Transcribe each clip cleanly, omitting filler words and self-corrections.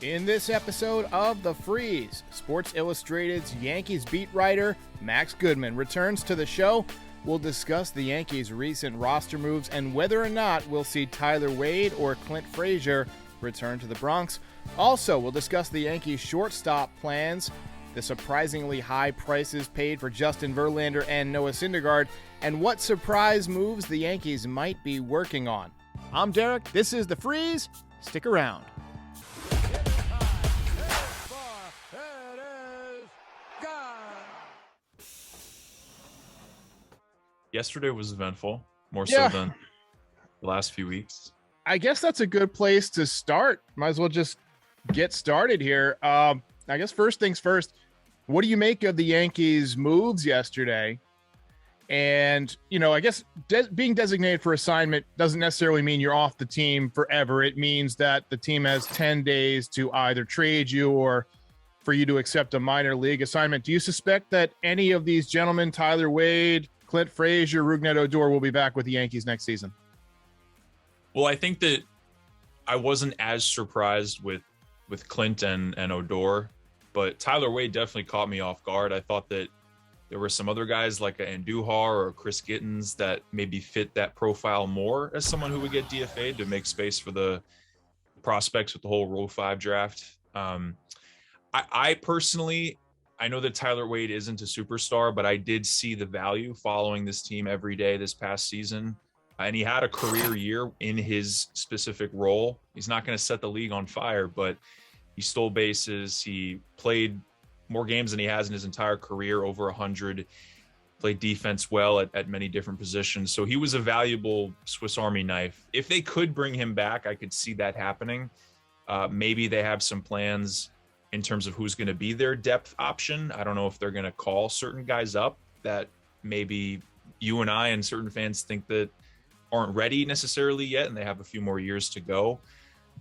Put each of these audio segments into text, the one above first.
In this episode of The Frieze, Sports Illustrated's Yankees beat writer Max Goodman returns to the show. We'll discuss the Yankees' recent roster moves and whether or not we'll see Tyler Wade or Clint Frazier return to the Bronx. Also, we'll discuss the Yankees' shortstop plans, the surprisingly high prices paid for Justin Verlander and Noah Syndergaard, and what surprise moves the Yankees might be working on. I'm Derek. This is The Frieze. Stick around. Yesterday was eventful, more so than the last few weeks. I guess that's a good place to start. Might as well just get started here. I guess first things first, what do you make of the Yankees' moves yesterday? And, I guess being designated for assignment doesn't necessarily mean you're off the team forever. It means that the team has 10 days to either trade you or for you to accept a minor league assignment. Do you suspect that any of these gentlemen, Tyler Wade, Clint Frazier, Rougned Odor, will be back with the Yankees next season? Well, I think that I wasn't as surprised with Clint and Odor, but Tyler Wade definitely caught me off guard. I thought that there were some other guys like Andujar or Chris Gittens that maybe fit that profile more as someone who would get DFA'd to make space for the prospects with the whole Rule 5 draft. I personally, I know that Tyler Wade isn't a superstar, but I did see the value following this team every day this past season. And he had a career year in his specific role. He's not going to set the league on fire, but he stole bases. He played more games than he has in his entire career, over 100, played defense well at many different positions. So he was a valuable Swiss Army knife. If they could bring him back, I could see that happening. Maybe they have some plans in terms of who's going to be their depth option. I don't know if they're going to call certain guys up that maybe you and I and certain fans think that aren't ready necessarily yet, and they have a few more years to go.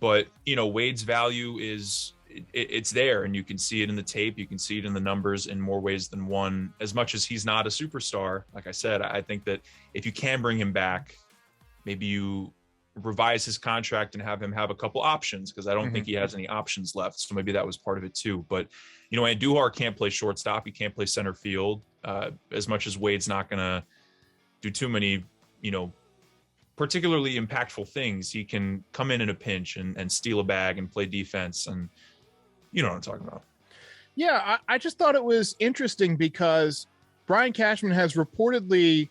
But, Wade's value is it's there, and you can see it in the tape. You can see it in the numbers in more ways than one. As much as he's not a superstar, like I said, I think that if you can bring him back, maybe you revise his contract and have him have a couple options, because I don't think he has any options left. So maybe that was part of it too. But, Andujar can't play shortstop. He can't play center field. As much as Wade's not going to do too many, particularly impactful things, he can come in a pinch and steal a bag and play defense. And you know what I'm talking about. Yeah, I just thought it was interesting because Brian Cashman has repeatedly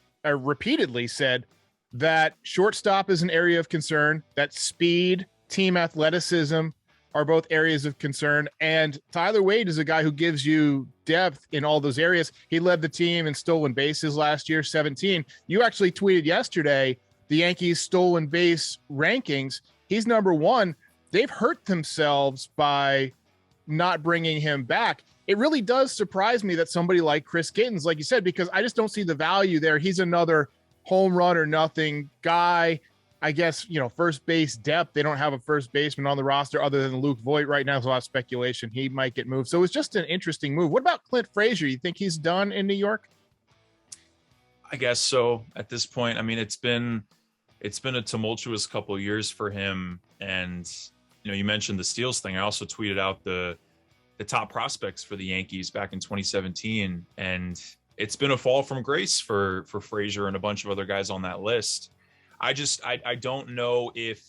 said that shortstop is an area of concern, that speed, team athleticism are both areas of concern. And Tyler Wade is a guy who gives you depth in all those areas. He led the team in stolen bases last year, 17. You actually tweeted yesterday the Yankees stolen base rankings. He's number one. They've hurt themselves by not bringing him back. It really does surprise me that somebody like Chris Gittens, like you said, because I just don't see the value there. He's another home run or nothing guy. I guess, first base depth. They don't have a first baseman on the roster other than Luke Voit right now. There's a lot of speculation he might get moved. So it's just an interesting move. What about Clint Frazier? You think he's done in New York? I guess so at this point. I mean, it's been a tumultuous couple of years for him. And, you mentioned the steals thing. I also tweeted out the top prospects for the Yankees back in 2017. And it's been a fall from grace for Frazier and a bunch of other guys on that list. I don't know if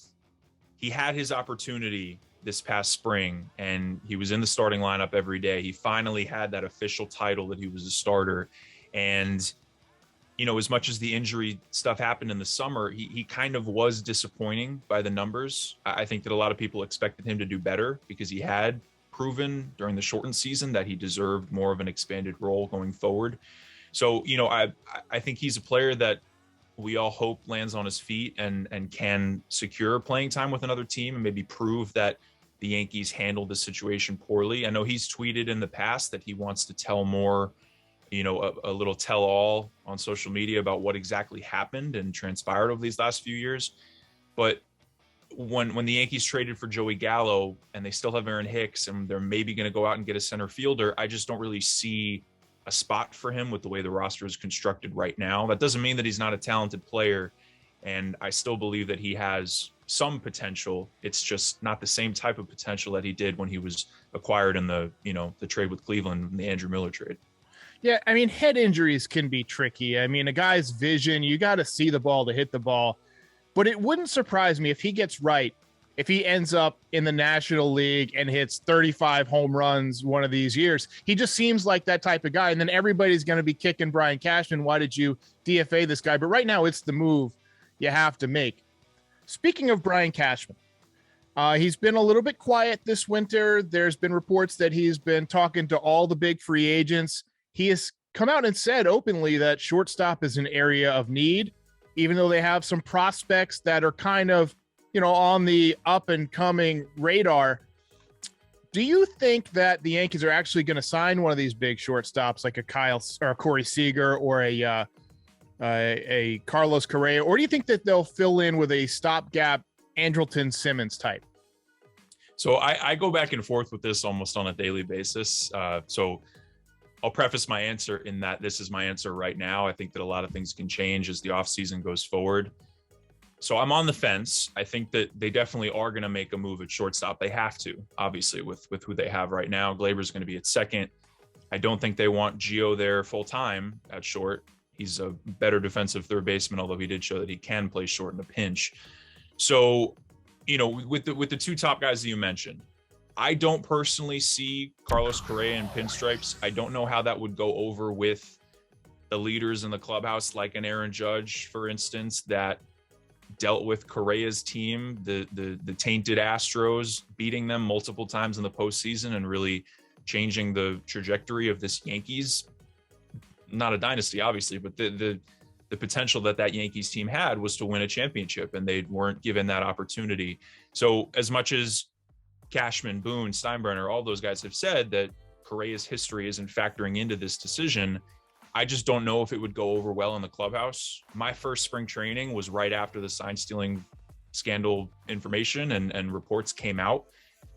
he had his opportunity this past spring and he was in the starting lineup every day. He finally had that official title that he was a starter. And, as much as the injury stuff happened in the summer, he kind of was disappointing by the numbers. I think that a lot of people expected him to do better because he had proven during the shortened season that he deserved more of an expanded role going forward. So, I think he's a player that we all hope lands on his feet and can secure playing time with another team and maybe prove that the Yankees handled the situation poorly. I know he's tweeted in the past that he wants to tell more, a little tell all on social media about what exactly happened and transpired over these last few years. But when the Yankees traded for Joey Gallo and they still have Aaron Hicks and they're maybe going to go out and get a center fielder, I just don't really see a spot for him with the way the roster is constructed right now. That doesn't mean that he's not a talented player. And I still believe that he has some potential. It's just not the same type of potential that he did when he was acquired in the trade with Cleveland, the Andrew Miller trade. Yeah, I mean, head injuries can be tricky. I mean, a guy's vision, you got to see the ball to hit the ball. But it wouldn't surprise me if he gets right, if he ends up in the National League and hits 35 home runs one of these years. He just seems like that type of guy. And then everybody's going to be kicking Brian Cashman. Why did you DFA this guy? But right now, it's the move you have to make. Speaking of Brian Cashman, he's been a little bit quiet this winter. There's been reports that he's been talking to all the big free agents. He has come out and said openly that shortstop is an area of need, even though they have some prospects that are kind of, on the up and coming radar. Do you think that the Yankees are actually going to sign one of these big shortstops, like a Kyle or a Corey Seager or a Carlos Correa, or do you think that they'll fill in with a stopgap Andrelton Simmons type? So I go back and forth with this almost on a daily basis. So I'll preface my answer in that this is my answer right now. I think that a lot of things can change as the offseason goes forward. So I'm on the fence. I think that they definitely are going to make a move at shortstop. They have to, obviously, with who they have right now. Glaber's going to be at second. I don't think they want Gio there full time at short. He's a better defensive third baseman, although he did show that he can play short in a pinch. So, with the two top guys that you mentioned, I don't personally see Carlos Correa in pinstripes. I don't know how that would go over with the leaders in the clubhouse, like an Aaron Judge, for instance, that dealt with Correa's team, the tainted Astros, beating them multiple times in the postseason and really changing the trajectory of this Yankees, not a dynasty, obviously, but the potential that Yankees team had was to win a championship, and they weren't given that opportunity. So as much as Cashman, Boone, Steinbrenner, all those guys have said that Correa's history isn't factoring into this decision, I just don't know if it would go over well in the clubhouse. My first spring training was right after the sign stealing scandal information and reports came out.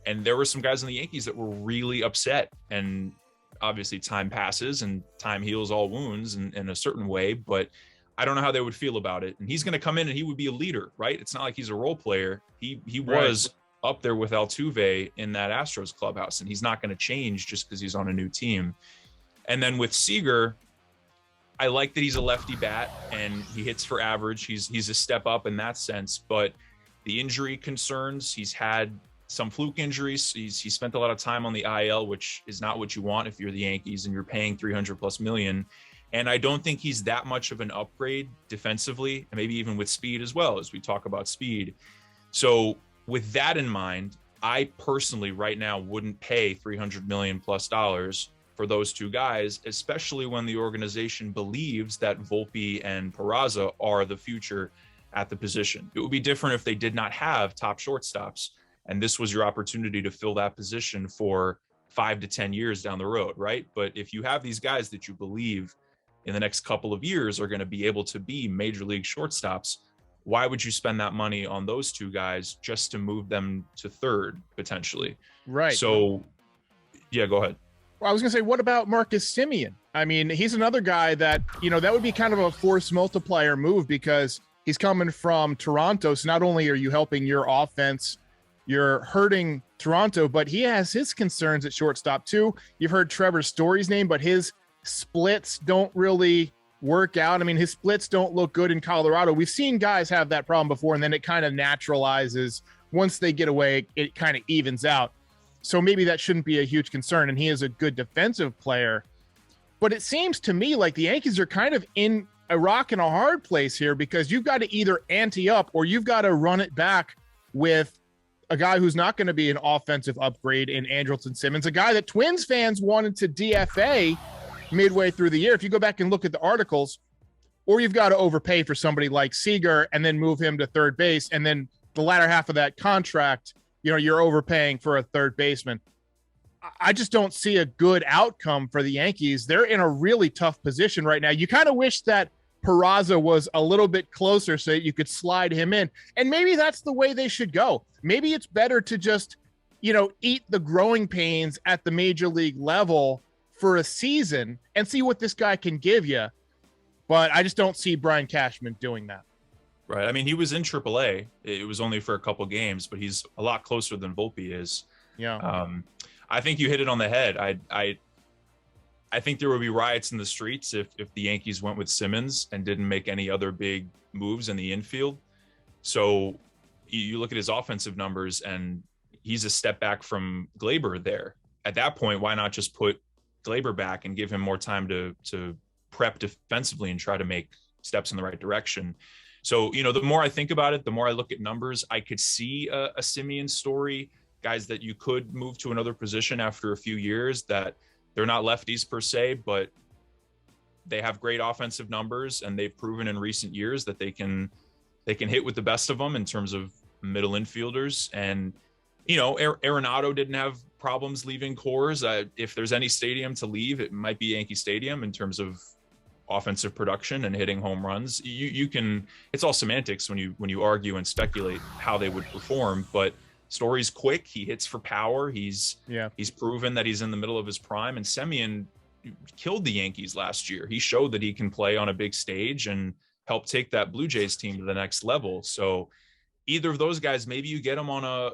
And there were some guys in the Yankees that were really upset. And obviously time passes and time heals all wounds in a certain way, but I don't know how they would feel about it. And he's going to come in and he would be a leader, right? It's not like he's a role player. He was up there with Altuve in that Astros clubhouse, and he's not going to change just because he's on a new team. And then with Seager, I like that he's a lefty bat and he hits for average. He's a step up in that sense, but the injury concerns, he's had some fluke injuries. He spent a lot of time on the IL, which is not what you want if you're the Yankees and you're paying $300+ million. And I don't think he's that much of an upgrade defensively, and maybe even with speed as well, as we talk about speed. So with that in mind, I personally right now wouldn't pay $300 million+ for those two guys, especially when the organization believes that Volpe and Peraza are the future at the position. It would be different if they did not have top shortstops, and this was your opportunity to fill that position for 5 to 10 years down the road, right? But if you have these guys that you believe in the next couple of years are going to be able to be major league shortstops, why would you spend that money on those two guys just to move them to third potentially? Right. So yeah, go ahead. Well, I was going to say, what about Marcus Semien? I mean, he's another guy that, that would be kind of a force multiplier move because he's coming from Toronto. So not only are you helping your offense, you're hurting Toronto, but he has his concerns at shortstop too. You've heard Trevor Story's name, but his splits don't really work out. I mean, his splits don't look good in Colorado. We've seen guys have that problem before, and then it kind of naturalizes. Once they get away, it kind of evens out. So maybe that shouldn't be a huge concern, and he is a good defensive player. But it seems to me like the Yankees are kind of in a rock and a hard place here because you've got to either ante up or you've got to run it back with a guy who's not going to be an offensive upgrade in Andrelton Simmons, a guy that Twins fans wanted to DFA midway through the year. If you go back and look at the articles, or you've got to overpay for somebody like Seager and then move him to third base. And then the latter half of that contract, you're overpaying for a third baseman. I just don't see a good outcome for the Yankees. They're in a really tough position right now. You kind of wish that Peraza was a little bit closer so that you could slide him in. And maybe that's the way they should go. Maybe it's better to just, eat the growing pains at the major league level for a season and see what this guy can give you. But I just don't see Brian Cashman doing that. Right. I mean, he was in AAA. It was only for a couple games, but he's a lot closer than Volpe is. Yeah. I think you hit it on the head. I think there would be riots in the streets if the Yankees went with Simmons and didn't make any other big moves in the infield. So you look at his offensive numbers, and he's a step back from Glaber there. At that point, why not just put Glaber back and give him more time to prep defensively and try to make steps in the right direction? So, the more I think about it, the more I look at numbers, I could see a Simeon story, guys that you could move to another position after a few years, that they're not lefties per se, but they have great offensive numbers, and they've proven in recent years that they can hit with the best of them in terms of middle infielders. And, Arenado didn't have problems leaving cores. If there's any stadium to leave, it might be Yankee Stadium in terms of offensive production and hitting home runs. You can, it's all semantics when you argue and speculate how they would perform, but Story's quick. He hits for power. He's proven that he's in the middle of his prime, and Semien killed the Yankees last year. He showed that he can play on a big stage and help take that Blue Jays team to the next level. So either of those guys, maybe you get them on a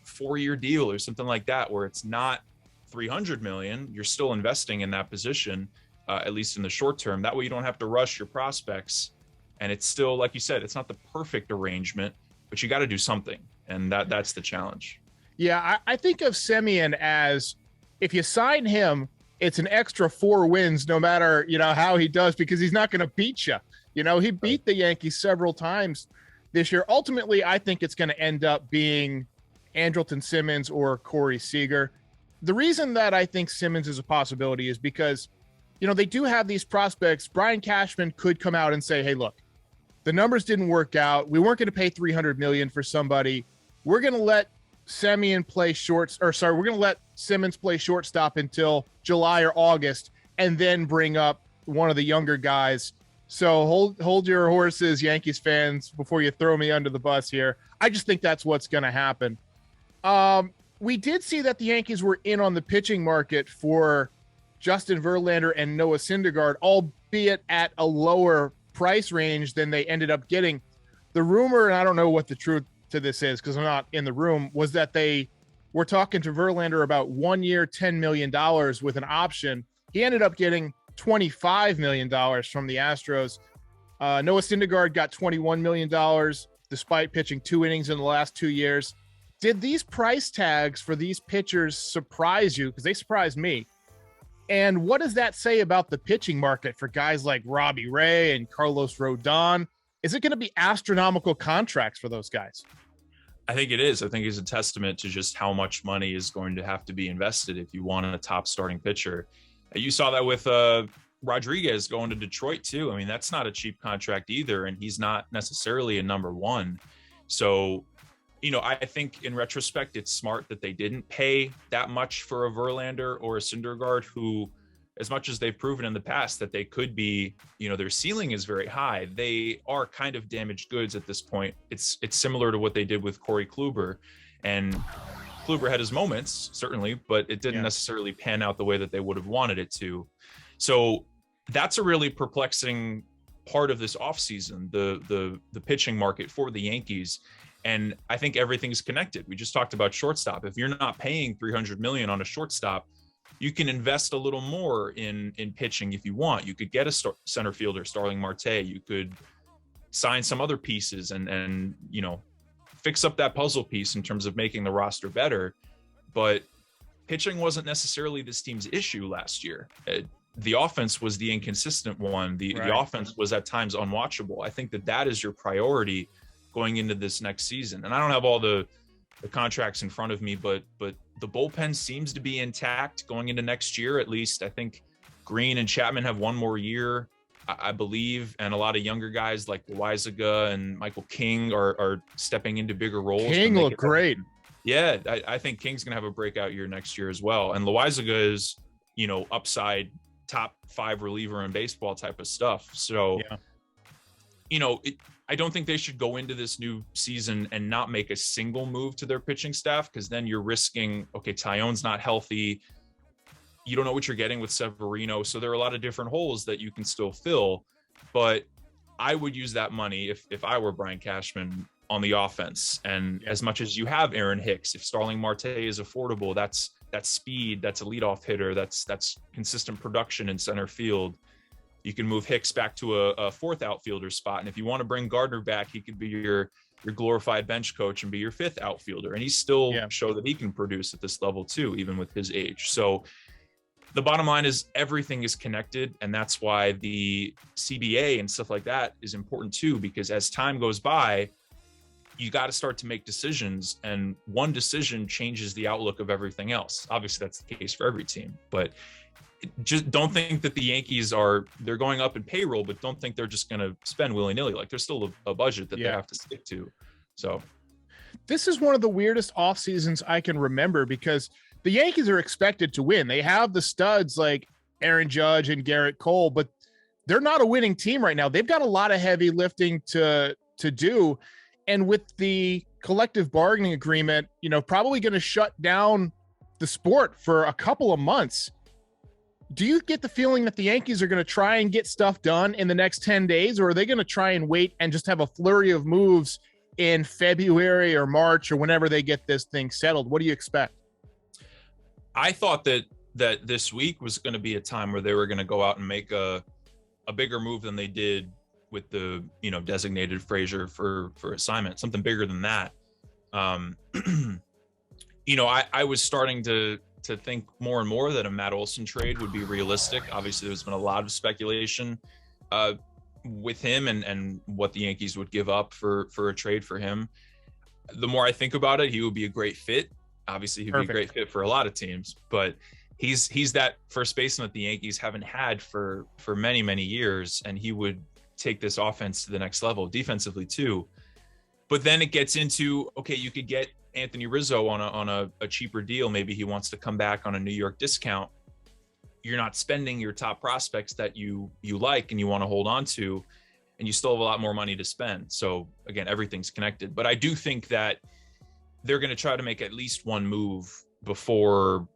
4-year deal or something like that, where it's not $300 million. You're still investing in that position, at least in the short term. That way you don't have to rush your prospects. And it's still, like you said, it's not the perfect arrangement, but you got to do something. And that's the challenge. Yeah, I think of Semien as, if you sign him, it's an extra 4 wins no matter, how he does, because he's not going to beat you. He beat the Yankees several times this year. Ultimately, I think it's going to end up being Andrelton Simmons or Corey Seager. The reason that I think Simmons is a possibility is because, they do have these prospects. Brian Cashman could come out and say, hey, look, the numbers didn't work out. We weren't going to pay $300 million for somebody. We're going to let Semien play we're going to let Simmons play shortstop until July or August, and then bring up one of the younger guys. So hold your horses, Yankees fans, before you throw me under the bus here. I just think that's what's going to happen. We did see that the Yankees were in on the pitching market for Justin Verlander and Noah Syndergaard, albeit at a lower price range than they ended up getting. The rumor, and I don't know what the truth to this is because I'm not in the room, was that they were talking to Verlander about 1 year, $10 million with an option. He ended up getting $25 million from the Astros. Noah Syndergaard got $21 million despite pitching 2 innings in the last 2 years. Did these price tags for these pitchers surprise you? Because they surprised me. And what does that say about the pitching market for guys like Robbie Ray and Carlos Rodon? Is it going to be astronomical contracts for those guys? I think it is. I think it's a testament to just how much money is going to have to be invested if you want a top starting pitcher. You saw that with Rodriguez going to Detroit too. I mean, that's not a cheap contract either, and he's not necessarily a number one. So, I think in retrospect, it's smart that they didn't pay that much for a Verlander or a Syndergaard, who, as much as they've proven in the past that they could be, their ceiling is very high. They are kind of damaged goods at this point. It's similar to what they did with Corey Kluber, and Kluber had his moments, certainly, but it didn't necessarily pan out the way that they would have wanted it to. So that's a really perplexing part of this offseason, the pitching market for the Yankees. And I think everything's connected. We just talked about shortstop. If you're not paying $300 million on a shortstop, you can invest a little more in pitching if you want. You could get a center fielder, Starling Marte. You could sign some other pieces and fix up that puzzle piece in terms of making the roster better. But pitching wasn't necessarily this team's issue last year. The offense was the inconsistent one. The offense was at times unwatchable. I think that is your priority going into this next season. And I don't have all the contracts in front of me, but the bullpen seems to be intact going into next year. At least I think Green and Chapman have 1 more year, I believe. And a lot of younger guys like Loaizaga and Michael King are stepping into bigger roles. King looked great. Yeah. I think King's going to have a breakout year next year as well. And Loaizaga is, upside top 5 reliever in baseball type of stuff. So, I don't think they should go into this new season and not make a single move to their pitching staff, because then you're risking, okay, Tyone's not healthy. You don't know what you're getting with Severino. So there are a lot of different holes that you can still fill. But I would use that money if I were Brian Cashman on the offense. And as much as you have Aaron Hicks, if Starling Marte is affordable, that's speed, that's a leadoff hitter, that's consistent production in center field. You can move Hicks back to a fourth outfielder spot. And if you want to bring Gardner back, he could be your glorified bench coach and be your fifth outfielder. And he still show that he can produce at this level too, even with his age. So the bottom line is everything is connected. And that's why the CBA and stuff like that is important too, because as time goes by, you got to start to make decisions, and one decision changes the outlook of everything else. Obviously that's the case for every team, but just don't think that the Yankees they're going up in payroll, but don't think they're just going to spend willy-nilly. Like there's still a budget that they have to stick to. So this is one of the weirdest off seasons I can remember, because the Yankees are expected to win. They have the studs like Aaron Judge and Garrett Cole, but they're not a winning team right now. They've got a lot of heavy lifting to do. And with the collective bargaining agreement, probably going to shut down the sport for a couple of months. Do you get the feeling that the Yankees are going to try and get stuff done in the next 10 days, or are they going to try and wait and just have a flurry of moves in February or March or whenever they get this thing settled? What do you expect? I thought that this week was going to be a time where they were going to go out and make a bigger move than they did with the, designated Frazier for assignment, something bigger than that. I was starting to think more and more that a Matt Olsen trade would be realistic. Obviously, there's been a lot of speculation with him and what the Yankees would give up for a trade for him. The more I think about it, he would be a great fit. Obviously, he'd be a great fit for a lot of teams, but he's that first baseman that the Yankees haven't had for many, many years, and he would take this offense to the next level defensively too. But then it gets into, okay, you could get Anthony Rizzo on a cheaper deal. Maybe he wants to come back on a New York discount. You're not spending your top prospects that you like and you want to hold on to, and you still have a lot more money to spend. So again, everything's connected. But I do think that they're going to try to make at least one move before,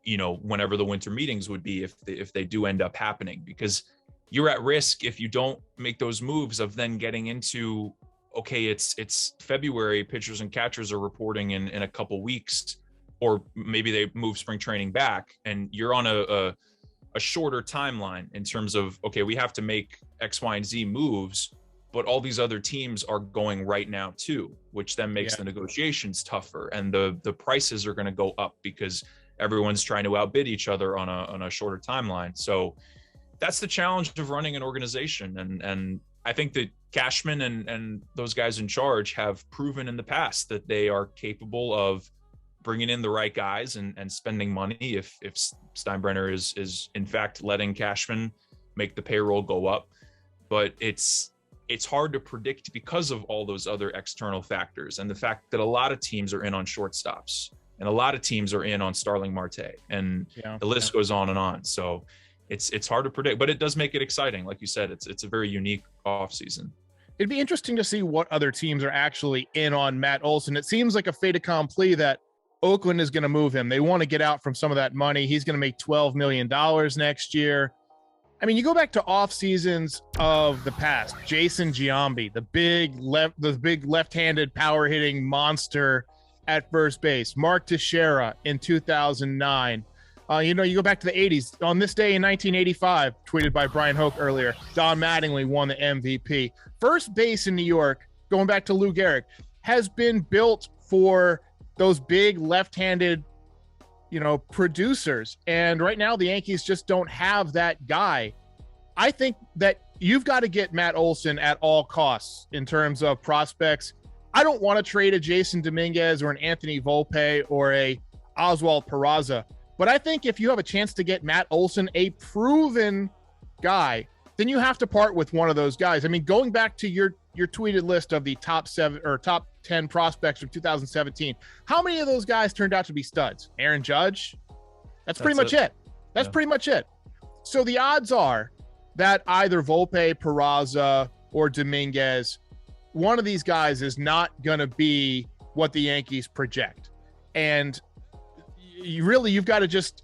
whenever the winter meetings would be, if they do end up happening, because you're at risk if you don't make those moves of then getting into, okay, it's February, pitchers and catchers are reporting in a couple weeks, or maybe they move spring training back, and you're on a shorter timeline in terms of, okay, we have to make X, Y, and Z moves, but all these other teams are going right now too, which then makes the negotiations tougher, and the prices are going to go up because everyone's trying to outbid each other on a shorter timeline. So that's the challenge of running an organization. And I think that Cashman and those guys in charge have proven in the past that they are capable of bringing in the right guys and spending money if Steinbrenner is in fact letting Cashman make the payroll go up. But it's hard to predict because of all those other external factors, and the fact that a lot of teams are in on shortstops and a lot of teams are in on Starling Marte, and the list goes on and on. So it's hard to predict, but it does make it exciting. Like you said, it's a very unique offseason. It'd be interesting to see what other teams are actually in on Matt Olsen. It seems like a fait accompli that Oakland is going to move him. They want to get out from some of that money. He's going to make $12 million next year. I mean, you go back to off seasons of the past, Jason Giambi, the big left-handed power hitting monster at first base, Mark Teixeira in 2009. You go back to the 80s. On this day in 1985, tweeted by Brian Hoke earlier, Don Mattingly won the MVP. First base in New York, going back to Lou Gehrig, has been built for those big left-handed, producers. And right now the Yankees just don't have that guy. I think that you've got to get Matt Olsen at all costs in terms of prospects. I don't want to trade a Jason Dominguez or an Anthony Volpe or a Oswald Peraza. But I think if you have a chance to get Matt Olsen, a proven guy, then you have to part with one of those guys. I mean, going back to your tweeted list of the top 7 or top 10 prospects from 2017, how many of those guys turned out to be studs? Aaron Judge? That's pretty much it. That's pretty much it. So the odds are that either Volpe, Peraza, or Dominguez, one of these guys is not going to be what the Yankees project. And you've got to just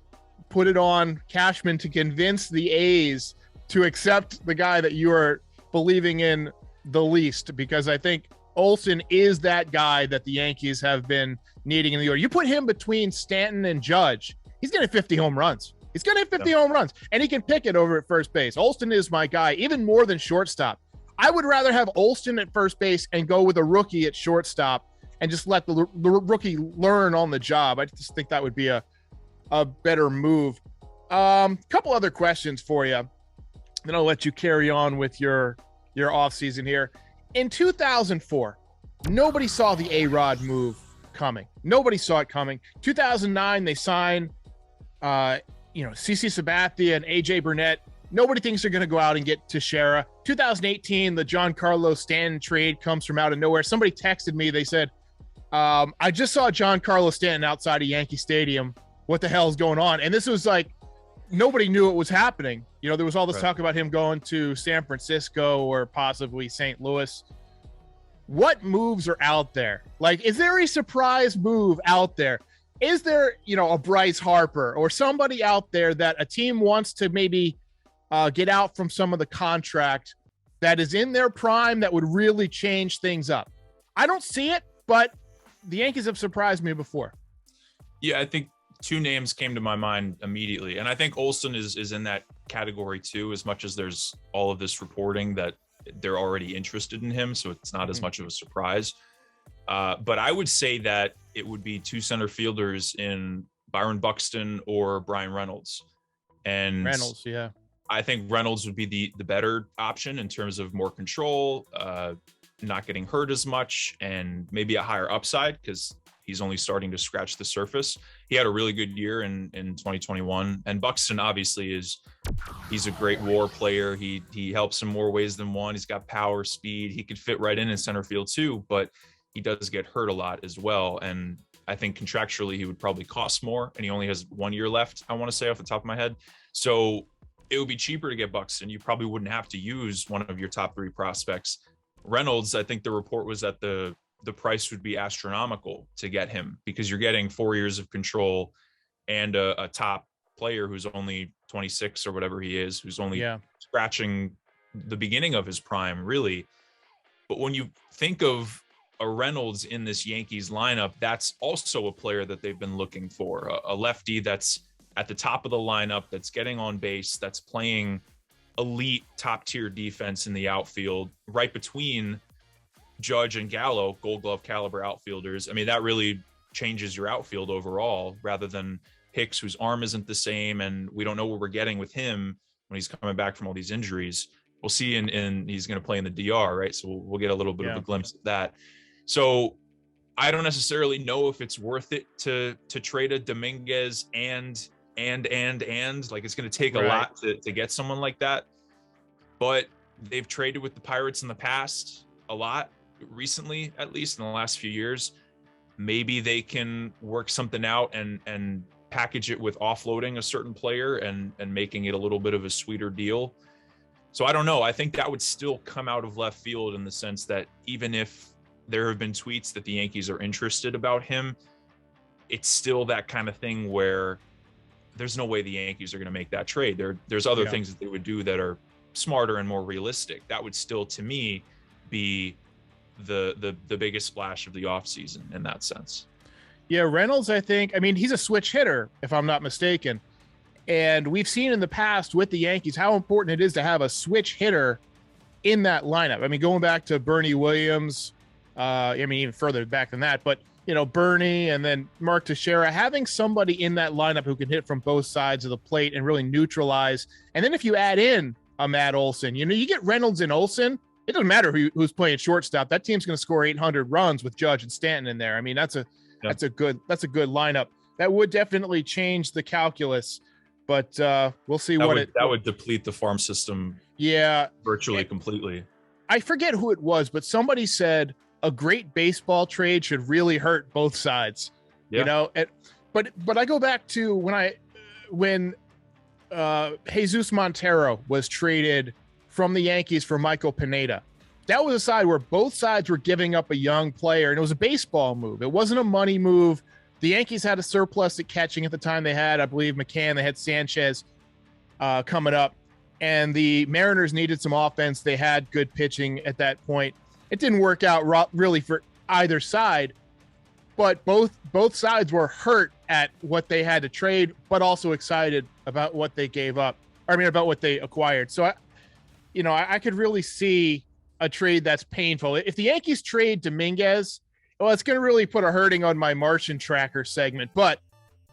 put it on Cashman to convince the A's to accept the guy that you are believing in the least, because I think Olsen is that guy that the Yankees have been needing in the order. You put him between Stanton and Judge, he's going to hit 50 home runs. He's going to hit 50 home runs, and he can pick it over at first base. Olsen is my guy, even more than shortstop. I would rather have Olsen at first base and go with a rookie at shortstop and just let the rookie learn on the job. I just think that would be a better move. Couple other questions for you. Then I'll let you carry on with your offseason here. In 2004, nobody saw the A-Rod move coming. Nobody saw it coming. 2009, they signed, CC Sabathia and AJ Burnett. Nobody thinks they're going to go out and get Teixeira. 2018, the Giancarlo Stanton trade comes from out of nowhere. Somebody texted me. They said, I just saw Giancarlo Stanton outside of Yankee Stadium. What the hell is going on? And this was like, nobody knew it was happening. There was all this talk about him going to San Francisco or possibly St. Louis. What moves are out there? Like, is there a surprise move out there? Is there, a Bryce Harper or somebody out there that a team wants to maybe get out from some of the contract that is in their prime that would really change things up? I don't see it, but the Yankees have surprised me before. Yeah, I think two names came to my mind immediately. And I think Olsen is in that category too, as much as there's all of this reporting that they're already interested in him. So it's not as much of a surprise. But I would say that it would be two center fielders in Byron Buxton or Brian Reynolds. And Reynolds, yeah. I think Reynolds would be the better option in terms of more control, not getting hurt as much, and maybe a higher upside because he's only starting to scratch the surface. He had a really good year in 2021. And Buxton obviously he's a great WAR player. He helps in more ways than one. He's got power, speed. He could fit right in center field too, but he does get hurt a lot as well. And I think contractually he would probably cost more, and he only has 1 year left, I want to say off the top of my head. So it would be cheaper to get Buxton. You probably wouldn't have to use one of your top three prospects. Reynolds, I think the report was that the price would be astronomical to get him because you're getting 4 years of control and a top player who's only 26 or whatever he is, who's only scratching the beginning of his prime, really. But when you think of a Reynolds in this Yankees lineup, that's also a player that they've been looking for, a lefty that's at the top of the lineup, that's getting on base, that's playing elite top tier defense in the outfield, right between Judge and Gallo, Gold Glove caliber outfielders. I mean, that really changes your outfield overall, rather than Hicks, whose arm isn't the same, and we don't know what we're getting with him when he's coming back from all these injuries. We'll see, and he's going to play in the DR, right? So we'll get a little bit of a glimpse of that. So I don't necessarily know if it's worth it to trade a Dominguez and like it's going to take a lot to get someone like that. But they've traded with the Pirates in the past a lot recently, at least in the last few years. Maybe they can work something out and package it with offloading a certain player and making it a little bit of a sweeter deal. So I don't know. I think that would still come out of left field in the sense that even if there have been tweets that the Yankees are interested about him, it's still that kind of thing where there's no way the Yankees are going to make that trade. There's other things that they would do that are smarter and more realistic. That would still, to me, be the biggest splash of the offseason in that sense. Yeah, Reynolds, I think, he's a switch hitter, if I'm not mistaken. And we've seen in the past with the Yankees how important it is to have a switch hitter in that lineup. Going back to Bernie Williams, even further back than that, but Bernie and then Mark Teixeira, having somebody in that lineup who can hit from both sides of the plate and really neutralize. And then if you add in a Matt Olsen, you get Reynolds and Olsen, it doesn't matter who's playing shortstop. That team's going to score 800 runs with Judge and Stanton in there. That's a good lineup. That would definitely change the calculus, but we'll see that would deplete the farm system. Virtually completely. I forget who it was, but somebody said a great baseball trade should really hurt both sides. But I go back to when Jesus Montero was traded from the Yankees for Michael Pineda. That was a side where both sides were giving up a young player, and it was a baseball move. It wasn't a money move. The Yankees had a surplus at catching at the time. They had, I believe, McCann. They had Sanchez coming up. and the Mariners needed some offense. They had good pitching at that point. It didn't work out really for either side, but both sides were hurt at what they had to trade, but also excited about what they gave up. I mean, about what they acquired. So I could really see a trade that's painful. If the Yankees trade Dominguez, well, it's going to really put a hurting on my Martian tracker segment, but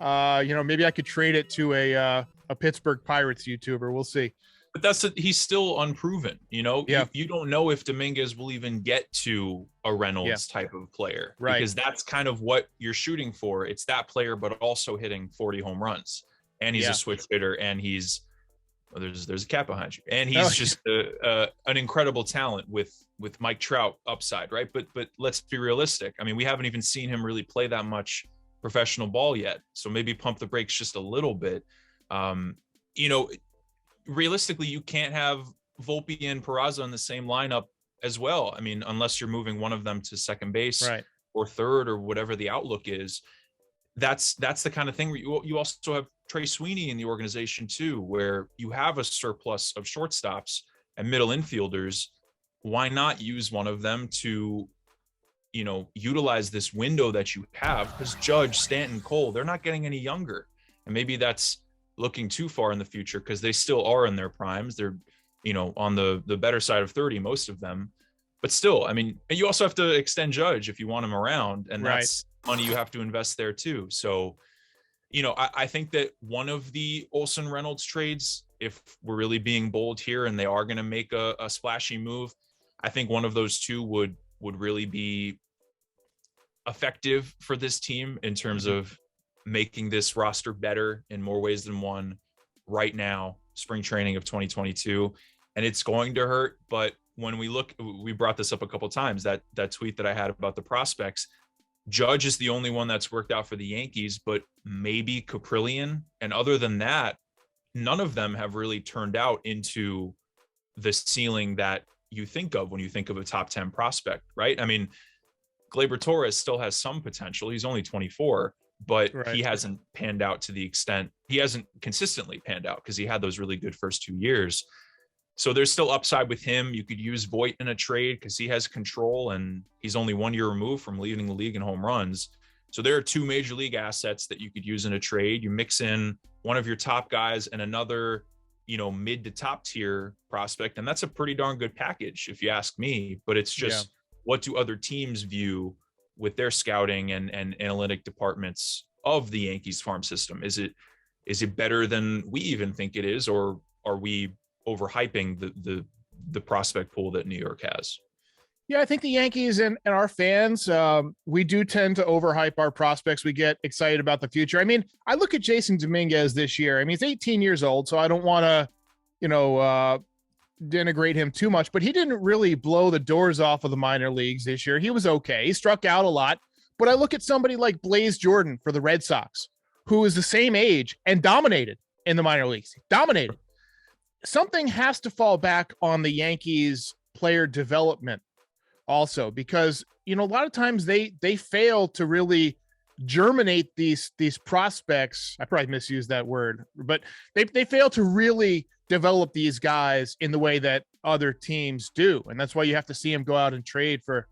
maybe I could trade it to a Pittsburgh Pirates YouTuber. We'll see. But he's still unproven, Yeah. You don't know if Dominguez will even get to a Reynolds type of player, right? Because that's kind of what you're shooting for. It's that player, but also hitting 40 home runs, and he's a switch hitter, and there's a cat behind you, and he's just an incredible talent with Mike Trout upside, right? But let's be realistic. I mean, we haven't even seen him really play that much professional ball yet, so maybe pump the brakes just a little bit. Realistically, you can't have Volpe and Peraza in the same lineup as well. I mean, unless you're moving one of them to second base or third or whatever the outlook is. That's the kind of thing where you also have Trey Sweeney in the organization too, where you have a surplus of shortstops and middle infielders. Why not use one of them to, utilize this window that you have? Because Judge, Stanton, Cole, they're not getting any younger. And maybe that's looking too far in the future because they still are in their primes. They're, on the better side of 30, most of them. But still, I mean, you also have to extend Judge if you want him around. And that's money you have to invest there too. So, I think that one of the Olsen Reynolds trades, if we're really being bold here and they are going to make a splashy move, I think one of those two would really be effective for this team in terms of making this roster better in more ways than one right now, spring training of 2022. And it's going to hurt. But when we brought this up a couple of times, that tweet that I had about the prospects, Judge is the only one that's worked out for the Yankees, but maybe Caprillion. And other than that, none of them have really turned out into the ceiling that you think of when you think of a top 10 prospect, right? I mean, Gleyber Torres still has some potential. He's only 24, but he hasn't panned out to the extent. He hasn't consistently panned out because he had those really good first 2 years. So there's still upside with him. You could use Voit in a trade because he has control and he's only 1 year removed from leading the league in home runs. So there are two major league assets that you could use in a trade. You mix in one of your top guys and another, mid to top tier prospect. And that's a pretty darn good package if you ask me, but it's just what do other teams view with their scouting and analytic departments of the Yankees farm system? Is it better than we even think it is, or are we overhyping the prospect pool that New York has? Yeah, I think the Yankees and our fans, we do tend to overhype our prospects. We get excited about the future. I mean, I look at Jason Dominguez this year. I mean, he's 18 years old, so I don't want to, denigrate him too much, but he didn't really blow the doors off of the minor leagues this year. He was okay. He struck out a lot, but I look at somebody like Blaze Jordan for the Red Sox, who is the same age and dominated in the minor leagues. Dominated. Something has to fall back on the Yankees player development also, because, a lot of times they fail to really germinate these prospects. I probably misused that word, but they fail to really develop these guys in the way that other teams do. And that's why you have to see them go out and trade for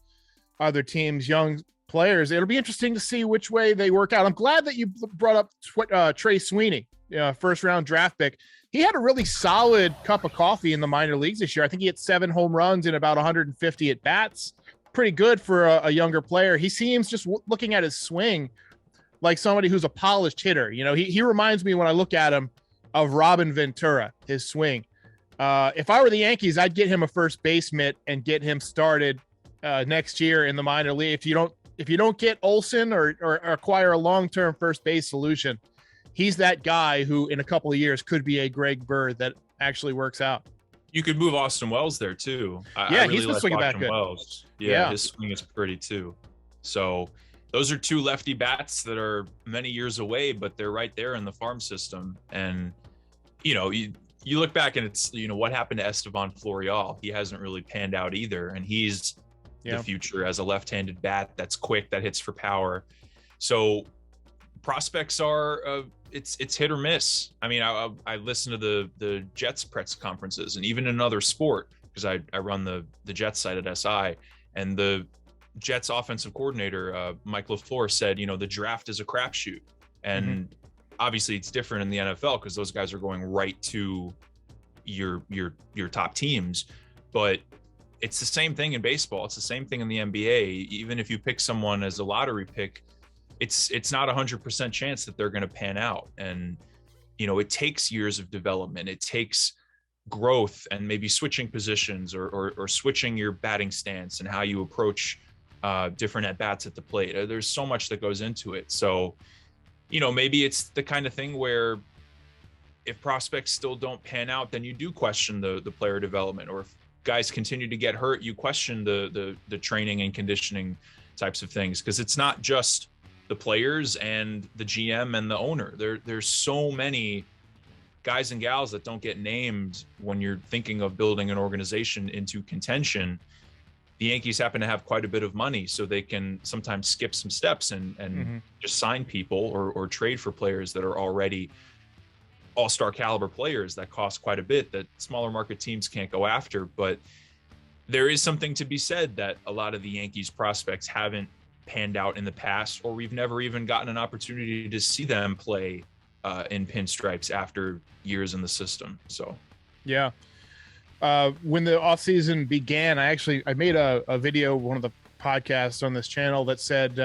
other teams' young players. It'll be interesting to see which way they work out. I'm glad that you brought up Trey Sweeney, first round draft pick. He had a really solid cup of coffee in the minor leagues this year. I think he hit 7 home runs in about 150 at bats. Pretty good for a younger player. He seems, just looking at his swing, like somebody who's a polished hitter. He reminds me, when I look at him, of Robin Ventura, his swing. If I were the Yankees, I'd get him a first base mitt and get him started next year in the minor league. If you don't get Olsen or acquire a long-term first base solution, he's that guy who in a couple of years could be a Greg Bird that actually works out. You could move Austin Wells there too. I really he's been swinging back good. Wells. Yeah, his swing is pretty too. So those are two lefty bats that are many years away, but they're right there in the farm system. And, you look back and it's, what happened to Estevan Florial? He hasn't really panned out either. And he's the future as a left-handed bat that's quick, that hits for power. So prospects are it's hit or miss. I mean, I listen to the Jets press conferences, and even in another sport, because I run the Jets site at SI, and the Jets offensive coordinator Mike LaFleur said, you know, the draft is a crapshoot, and obviously it's different in the NFL because those guys are going right to your top teams, but it's the same thing in baseball. It's the same thing in the NBA. Even if you pick someone as a lottery pick, it's not 100% chance that they're going to pan out. And, you know, it takes years of development. It takes growth and maybe switching positions or switching your batting stance and how you approach different at-bats at the plate. There's so much that goes into it. So, you know, maybe it's the kind of thing where if prospects still don't pan out, then you do question the player development, or if guys continue to get hurt, you question the training and conditioning types of things, because it's not just the players and the GM and the owner. There's so many guys and gals that don't get named when you're thinking of building an organization into contention. The Yankees happen to have quite a bit of money, so they can sometimes skip some steps and just sign people or trade for players that are already all-star caliber players that cost quite a bit that smaller market teams can't go after. But there is something to be said that a lot of the Yankees prospects haven't panned out in the past, or we've never even gotten an opportunity to see them play in pinstripes after years in the system. So, yeah. When the offseason began, I made a video, one of the podcasts on this channel, that said,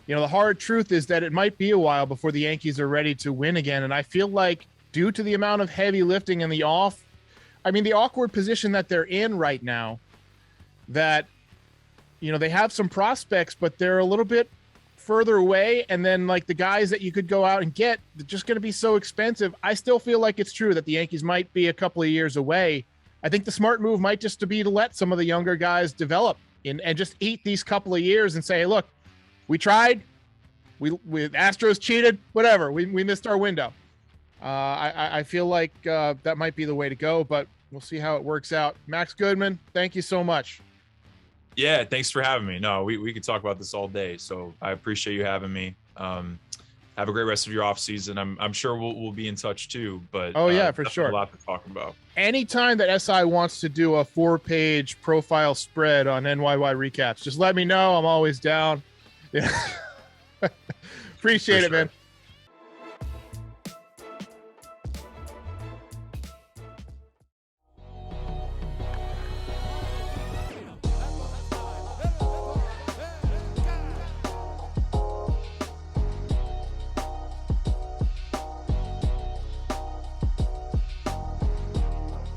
you know, the hard truth is that it might be a while before the Yankees are ready to win again. And I feel like due to the amount of heavy lifting and the awkward position that they're in right now, that, you know, they have some prospects, but they're a little bit further away. And then like the guys that you could go out and get, they're just going to be so expensive. I still feel like it's true that the Yankees might be a couple of years away. I think the smart move might just be to let some of the younger guys develop and just eat these couple of years and say, hey, look, we tried, we Astros cheated, whatever. We missed our window. I feel like that might be the way to go, but we'll see how it works out. Max Goodman, thank you so much. Yeah, thanks for having me. No, we could talk about this all day, so I appreciate you having me. Have a great rest of your off season. I'm sure we'll be in touch too. But yeah, for sure. A lot to talk about. Anytime that SI wants to do a 4-page profile spread on NYY Recaps, just let me know. I'm always down. Yeah. Appreciate it, man.